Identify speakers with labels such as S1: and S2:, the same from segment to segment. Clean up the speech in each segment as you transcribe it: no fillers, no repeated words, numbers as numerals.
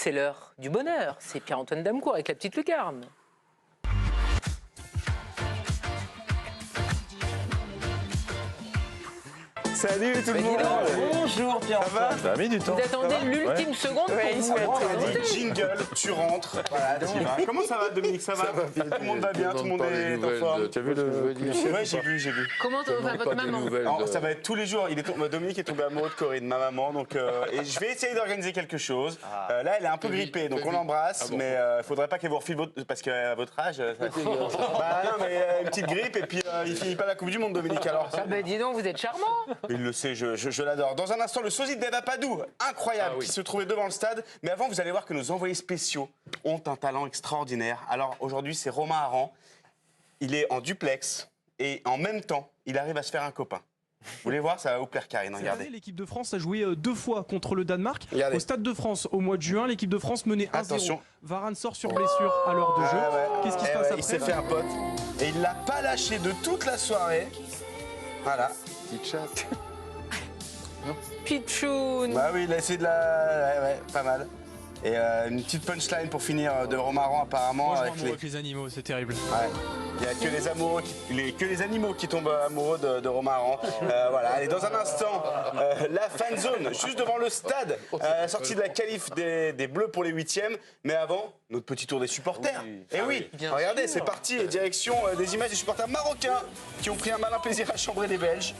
S1: c'est l'heure du bonheur. C'est Pierre-Antoine Damecourt avec la petite lucarne.
S2: Salut tout le monde.
S3: Bonjour Pierre.
S2: Ça va?
S4: Ça a mis du temps.
S1: Vous attendez l'ultime seconde pour vous présenter.
S2: Jingle, tu rentres. Voilà, tu vas. Comment ça va Dominique? Ça va? Tout le monde va bien, tout le monde est en forme.
S4: Tu as vu le cliché?
S2: Ouais, j'ai vu.
S1: Comment va votre maman?
S2: Alors, ça va être tous les jours. Dominique est tombé amoureux de Corinne, ma maman. Donc, et je vais essayer d'organiser quelque chose. Là, elle est un peu grippée, donc on l'embrasse. Mais il faudrait pas qu'elle vous refile parce qu'à votre âge, bah non, mais une petite grippe et puis il finit pas la Coupe du Monde, Dominique. Alors,
S1: Ah bah dis donc, vous êtes charmant.
S2: il le sait, je l'adore. Dans un instant, le sosie d'Eva Padou, incroyable, qui se trouvait devant le stade. Mais avant, vous allez voir que nos envoyés spéciaux ont un talent extraordinaire. Alors aujourd'hui, c'est Romain Aran. Il est en duplex et en même temps, il arrive à se faire un copain. Vous voulez voir? Ça va vous plaire, Karine. Regardez.
S5: L'équipe de France a joué 2 fois contre le Danemark.
S2: Regardez.
S5: Au Stade de France, au mois de juin, l'équipe de France menait 1-0.
S2: Attention.
S5: Varane sort sur blessure à l'heure de jeu. Qu'est-ce qui se passe après?
S2: Il s'est fait un pote et il l'a pas lâché de toute la soirée. Voilà.
S4: Petit chat.
S1: Pichoun.
S2: Bah oui, il a essayé de la... Ouais, pas mal. Et une petite punchline pour finir de Romain Aran apparemment.
S5: Moi, je
S2: avec
S5: m'amoureux avec les animaux, c'est terrible.
S2: Ouais. Il n'y a que les amoureux, que les animaux qui tombent amoureux de Romain Aran. Voilà, allez, dans un instant, la fan zone, juste devant le stade, sortie de la qualif des Bleus pour les 8e. Mais avant, notre petit tour des supporters. Et oui, regardez, c'est parti, direction des images des supporters marocains qui ont pris un malin plaisir à chambrer les Belges.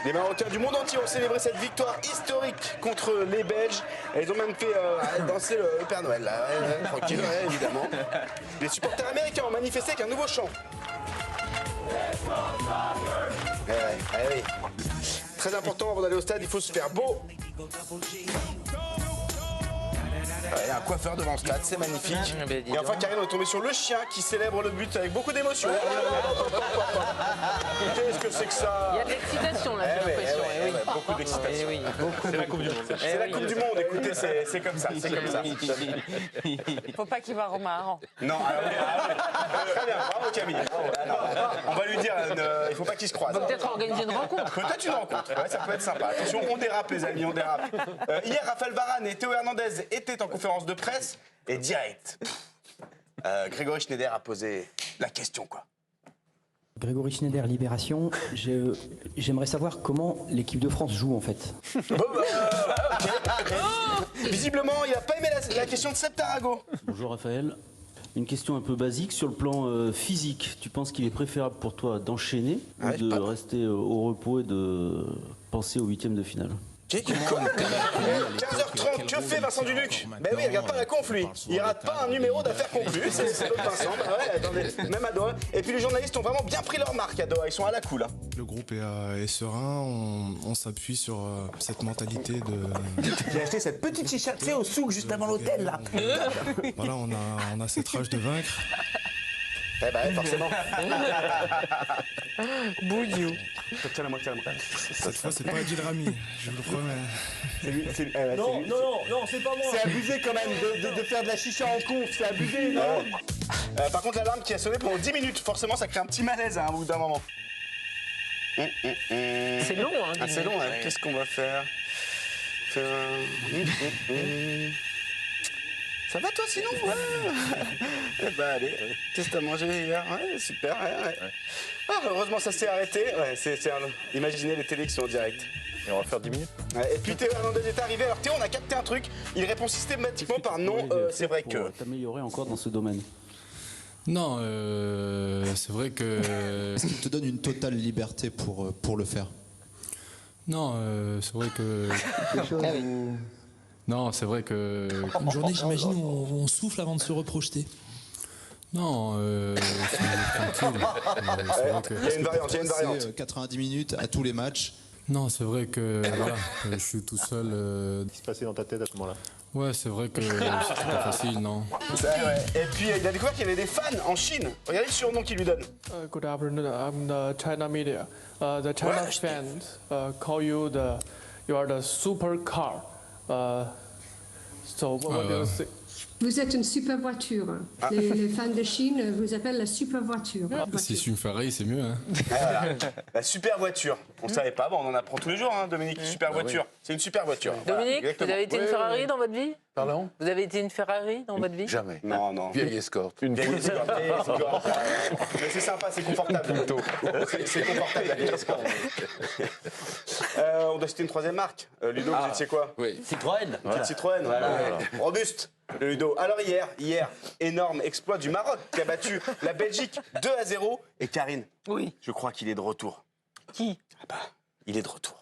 S2: Les Marocains du monde entier ont célébré cette victoire historique contre les Belges. Et ils ont même fait danser le Père Noël, là. Tranquille, évidemment. Les supporters américains ont manifesté avec un nouveau chant. Oui. Très important avant d'aller au stade, il faut se faire beau. Il y a un coiffeur devant le stade, c'est magnifique. Et enfin, Karine est tombée sur le chien qui célèbre le but avec beaucoup d'émotion. Qu'est-ce que c'est que ça?
S1: Il y a de l'excitation là, j'ai l'impression.
S2: Beaucoup d'excitation.
S4: C'est la Coupe du Monde.
S2: C'est la Coupe du Monde, écoutez, c'est comme ça, c'est comme ça.
S6: Faut pas qu'il voit Romain Aran.
S2: Non, très bien, bravo Camille. On va lui dire, il faut pas qu'il se croise.
S1: On va peut-être organiser une rencontre.
S2: Peut-être une rencontre, ouais, ça peut être sympa. Attention, on dérape les amis, on dérape. Hier, Raphaël Varane et Théo Hernandez étaient en conférence de presse et direct. Grégory Schneider a posé la question, quoi.
S7: Grégory Schneider, Libération. J'aimerais savoir comment l'équipe de France joue en fait.
S2: Visiblement, il n'a pas aimé la question de Seb Tarago.
S8: Bonjour Raphaël. Une question un peu basique sur le plan physique. Tu penses qu'il est préférable pour toi d'enchaîner ou de rester au repos et de penser au 8e de finale?
S2: 15h30, que fait Vincent Duluc? Ben oui, il regarde pas la conf lui. Il rate pas un numéro d'affaires conclues, c'est l'autre Vincent. Bah ouais, attendez, même à Doha. Et puis les journalistes ont vraiment bien pris leur marque à Doha, ils sont à la cool. Hein.
S9: Le groupe est serein, on s'appuie sur cette mentalité de...
S2: J'ai acheté cette petite chicha, tu sais, au souk juste avant l'hôtel là.
S9: Voilà, on a cette rage de vaincre.
S2: Eh ben forcément.
S1: Bouillou.
S2: Tiens-la-moi.
S9: Cette fois, c'est pas Adil Rami, je vous le promets.
S3: Non, c'est pas moi.
S2: C'est abusé quand même de faire de la chicha en conf, c'est abusé, non? Par contre, l'alarme qui a sonné pendant 10 minutes, forcément, ça crée un petit malaise à un bout d'un moment.
S1: C'est long, hein.
S2: Ah, c'est long, hein. Qu'est-ce qu'on va faire? Ça va toi sinon? Ouais. Bah allez, qu'est-ce que t'as mangé hier? Ouais, super, ouais. Ah, heureusement ça s'est arrêté. Ouais, imaginez les télés qui sont en direct.
S4: Et on va faire 10 minutes.
S2: Ouais, et puis Théo Hernandez est arrivé. Alors Théo, on a capté un truc. Il répond systématiquement par non. C'est vrai que...
S8: T'améliorer encore dans ce domaine?
S9: Non, c'est vrai que...
S10: Est-ce qu'il te donne une totale liberté pour le faire?
S9: Non, c'est vrai que... Non, c'est vrai que...
S11: Une journée, j'imagine, où on souffle avant de se reprojeter.
S9: Non, c'est tranquille. C'est vrai que...
S2: Il y a une variante.
S10: 90 minutes à tous les matchs.
S9: Non, c'est vrai que voilà, je suis tout seul.
S4: Qu'est-ce qui se passait dans ta tête à ce moment-là?
S9: Ouais, c'est vrai que c'était pas facile, non.
S2: Ouais. Et puis il a découvert qu'il y avait des fans en Chine. Regardez le surnom qu'il lui donne.
S5: Good afternoon, I'm the China media. The China fans call you you are the super car. So what do you think?
S12: Vous êtes une super voiture. Les fans de Chine vous appellent la super voiture.
S9: Si je suis une Ferrari, c'est mieux. Hein.
S2: Voilà. La super voiture. On ne savait pas, bon, on en apprend tous les jours, hein, Dominique, super voiture. C'est une super voiture.
S1: Dominique,
S2: Voilà,
S1: vous avez été une Ferrari dans votre vie?
S13: Pardon?
S1: Vous avez été une Ferrari dans votre vie?
S13: Jamais.
S2: Non, non.
S13: Vieille escorte.
S2: Vieille escorte. Mais c'est sympa, c'est confortable. C'est confortable la vieille escorte. On doit citer une troisième marque. Ludo, vous étiez quoi?
S13: Oui.
S3: Citroën.
S2: Petite Citroën, voilà. Robuste, le Ludo. Alors hier, énorme exploit du Maroc qui a battu la Belgique 2-0. Et Karine,
S1: Oui.
S2: je crois qu'il est de retour.
S1: Qui?
S2: Ah bah, il est de retour.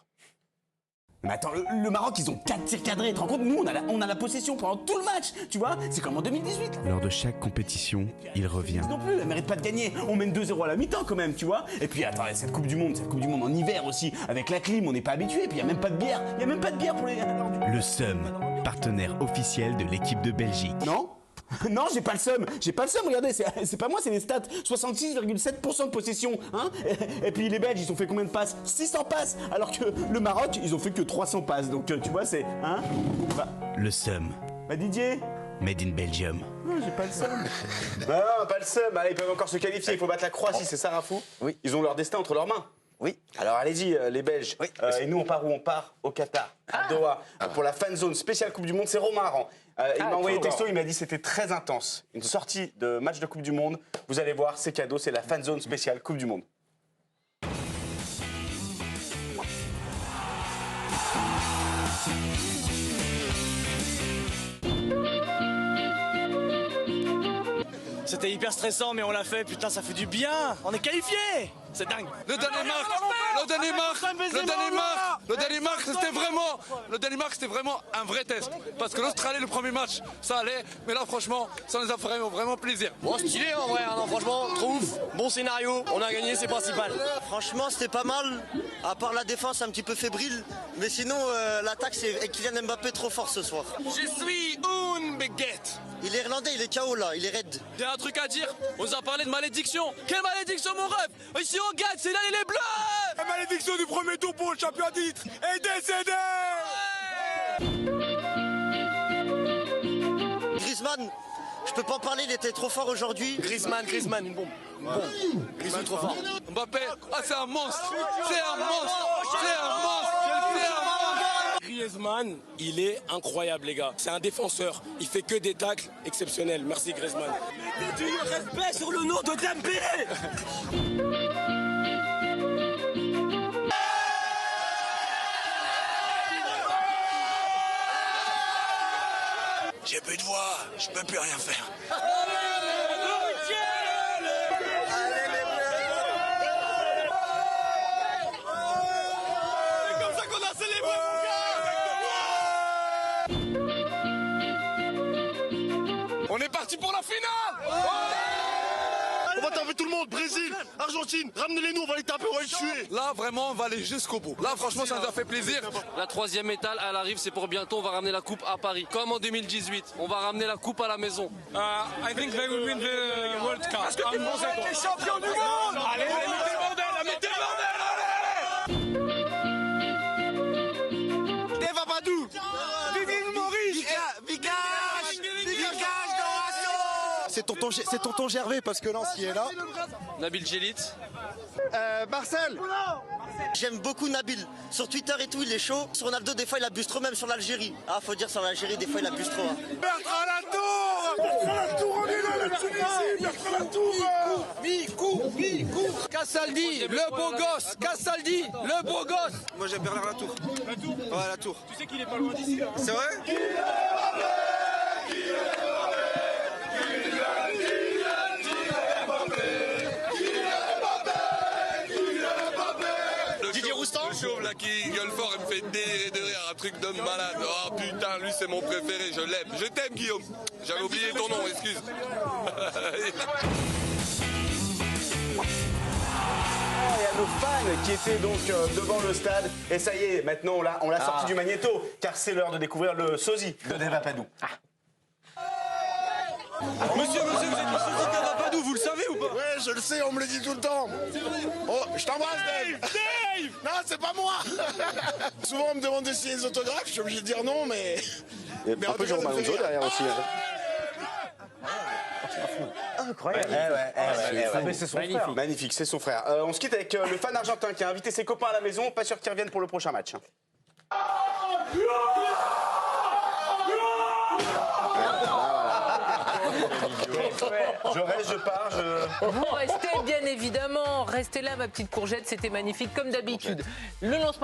S2: Mais attends, le Maroc, ils ont 4 tirs cadrés. Tu te rends compte? Nous, on a la possession pendant tout le match. Tu vois? C'est comme en 2018.
S14: Lors de chaque compétition, il revient.
S2: Non plus, elle mérite pas de gagner. On mène 2-0 à la mi-temps quand même, tu vois. Et puis attends, cette Coupe du Monde en hiver aussi, avec la clim, on n'est pas habitué. Et puis il y a même pas de bière. Il y a même pas de bière pour les.
S14: Le SEUM, partenaire officiel de l'équipe de Belgique.
S2: Non? Non, j'ai pas le seum. J'ai pas le seum, regardez, c'est pas moi, c'est les stats. 66,7% de possession, hein. Et puis les Belges, ils ont fait combien de passes? 600 passes. Alors que le Maroc, ils ont fait que 300 passes. Donc tu vois, c'est... Hein bah,
S14: Le SEUM,
S2: bah Didier?
S14: made in Belgium.
S2: Non, j'ai pas le seum. Non, pas le seum. Allez, ils peuvent encore se qualifier. Il faut battre la Croatie, c'est ça, Rafou?
S3: Oui.
S2: Ils ont leur destin entre leurs mains.
S3: Oui.
S2: Alors allez-y, les Belges.
S3: Oui.
S2: Et nous, on part où? On part au Qatar, à Doha, pour la fan zone spéciale Coupe du Monde. C'est Romain Aran. Il m'a envoyé texto, il m'a dit c'était très intense. Une sortie de match de Coupe du Monde. Vous allez voir, c'est cadeau, c'est la fan zone spéciale Coupe du Monde.
S3: C'était hyper stressant, mais on l'a fait. Putain, ça fait du bien. On est qualifiés. C'est dingue.
S15: Le Danemark, c'était vraiment un vrai test. Parce que l'Australie, le premier match, ça allait. Mais là, franchement, ça nous a fait vraiment plaisir.
S3: Bon, stylé en vrai. Non, franchement, trop ouf. Bon scénario. On a gagné, c'est principal.
S16: Franchement, c'était pas mal. À part la défense un petit peu fébrile. Mais sinon, l'attaque, c'est Kylian Mbappé trop fort ce soir.
S15: Je suis une baguette.
S16: Il est irlandais, il est KO là, il est raide.
S15: Il y a un truc à dire. On nous a parlé de malédiction. Quelle malédiction, mon ref? Ici, on gagne, c'est là, les bleus.
S3: La malédiction du premier tour pour le champion titre est décédée.
S16: Griezmann, je peux pas en parler, il était trop fort aujourd'hui.
S3: Griezmann, une bombe. Griezmann trop fort.
S15: Mbappé, c'est un monstre.
S3: Griezmann, il est incroyable, les gars. C'est un défenseur. Il fait que des tacles exceptionnels. Merci, Griezmann. Mettez du respect sur le nom de Dembélé.
S15: J'ai plus de voix, je peux plus rien faire.
S3: C'est comme ça qu'on a célébré,
S15: On est parti pour la finale.
S3: On va taper tout le monde. Brésil, Argentine, ramenez-les-nous, on va les taper, on va les tuer.
S15: Là, vraiment, on va aller jusqu'au bout. Là, franchement, ça nous a fait plaisir.
S17: La troisième étale, elle arrive, c'est pour bientôt. On va ramener la coupe à Paris, comme en 2018. On va ramener la coupe à la maison.
S15: I think they will win the World Cup.
S3: Est-ce que tu penses être les champions du monde? Allez, mettez le bordel, mettez le bordel, allez. Deva Badou, Viviane Maurice,
S18: C'est tonton Gervais parce que Lens qui est là.
S17: Nabil Djellit.
S18: Marcel.
S16: J'aime beaucoup Nabil. Sur Twitter et tout, il est chaud. Sur Ronaldo, des fois, il abuse trop, même sur l'Algérie. Ah, faut dire sur l'Algérie, des fois, il abuse trop. Hein.
S3: Bertrand Latour, on est là, la Tunisie. Bertrand Latour. Mikou.
S15: Kassaldi, le beau gosse. Kassaldi, le beau gosse.
S18: Moi j'aime Bernard Latour. Ouais, Latour.
S3: Tu sais qu'il est pas loin d'ici, là.
S18: C'est vrai?
S3: Didier Roustan.
S15: Le chauve là qui gueule fort, il me fait délirer de rire, un truc de malade. Oh putain, lui c'est mon préféré, je l'aime. Je t'aime Guillaume. J'avais oublié ton nom, excuse.
S2: Il y a nos fans qui étaient donc devant le stade. Et ça y est, maintenant on l'a sorti du magnéto. Car c'est l'heure de découvrir le sosie de Deva Padou.
S3: Monsieur, vous êtes le sosie de Deva Padou, vous le savez ou pas?
S18: Ouais, je le sais, on me le dit tout le temps. Oh, je t'embrasse, Dave. Non, c'est pas moi. Souvent, on me demande de signer des autographes, je suis obligé de dire non, mais...
S2: Il y a un peu Jérôme Alonso derrière aussi. Incroyable.
S13: Mais c'est son frère.
S2: Magnifique, c'est son frère. On se quitte avec le fan argentin qui a invité ses copains à la maison. Pas sûr qu'ils reviennent pour le prochain match. Je reste, je pars,
S1: Vous restez bien évidemment, restez là ma petite courgette, c'était magnifique comme d'habitude. Le lancement